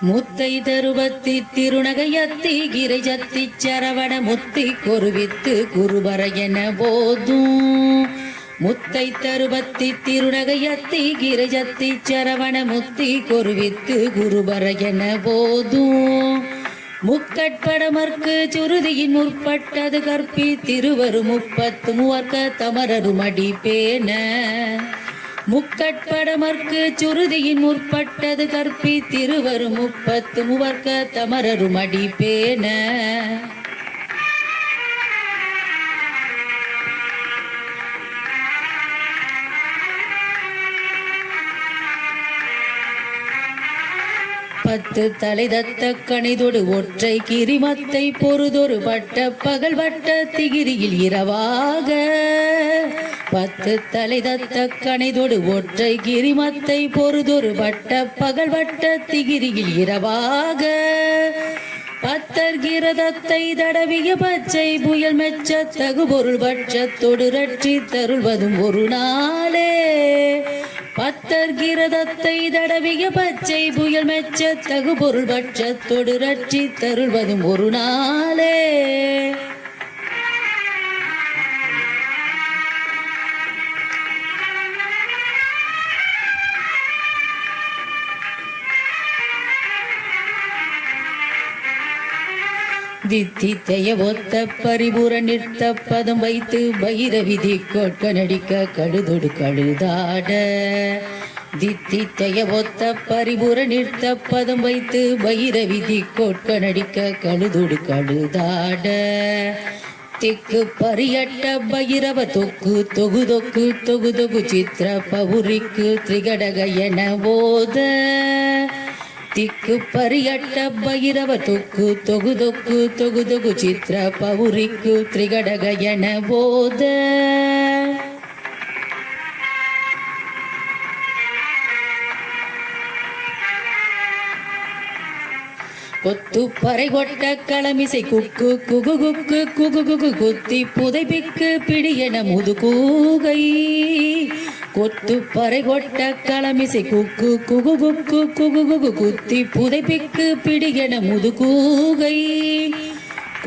முத்தை தருவத்தி திருநகையத்தி கிரைஜத்தி சரவண முத்தி கொருவித்து குருபர என போதும். முத்தை தருவத்தி திருநகையத்தி கிரைஜத்தி சரவண முத்தி கொருவித்து குருபர என போதும். முக்கட்படமர்க்கு சுருதியின் முற்பட்டது கற்பி திருவரு முப்பத்து மூவர்க்க தமரரும் அடிப்பேன. முக்கட்படமர்க்கு சுருதியின் முற்பட்டது கற்பி திருவரு முப்பத்து மூவர்க்க தமரரும் அடிப்பேன. பத்து தலைதத்த கணிதொடு ஒற்றை கிரிமத்தை பொறுதொரு வட்ட பகல் வட்ட திகிரியில் இரவாக. பத்து தலைதத்த கணிதொடு ஒற்றை கிரிமத்தை பொறுதொரு வட்ட பகல் வட்ட திகிரியில் இரவாக. பத்தர் கிரதத்தை தடவிய பச்சை புயல் மெச்ச தகு பொருள் பட்சத்தொடு ரட்சி தருள்வதும் ஒரு நாளே. பத்தர் கிரதத்தை தடவிய பச்சை புயல் மெச்ச தகு பொருள் பட்சத்தொடு ரட்சி தருள்வதும் ஒரு நாளே. தித்தித்தைய ஒத்த பரிபுர நிறுத்த பதம் வைத்து பைரவிதி கொட்க நடிக்க கழுதொடு கழுதாட. தித்தித்தைய ஒத்த பரிபுர நிறுத்த பதம் வைத்து பைரவிதி கொட்க நடிக்க கழுதொடு கழுதாட. திக்கு பரியட்ட பைரவ தொக்கு தொகு தொக்கு தொகு தொகு சித்திர பவுரிக்கு திரிகடக என போத. திக்கு பரியட்ட பைரவ தொக்கு தொகு தொக்கு தொகு தொகு சித்திர பவுரிக்கு திரிகடக என போத. கொத்து பறை கொட்ட களமிசை குக்கு குகு குக்கு குகு குகு குத்தி புதைப்பிக்கு பிடியென முதுகூகை. கொத்து பறை கொட்ட களமிசை குக்கு குகு குக்கு குகு குகு குத்தி புதைப்பிக்கு பிடியென முதுகூகை.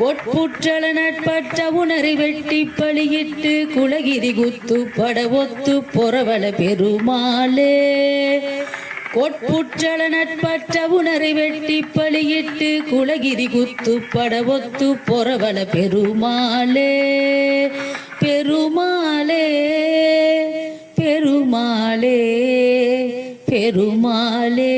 கொட்புற்றள நட்பற்ற உணரை வெட்டி பழியிட்டு குலகிரி குத்து பட ஒத்து பொறவள பெருமாளே. கொட்புற்றள நட்பற்ற உணரை வெட்டி பழியிட்டு குலகிரி குத்து பட ஒத்து பொறவள பெருமாளே. பெருமாளே பெருமாளே பெருமாளே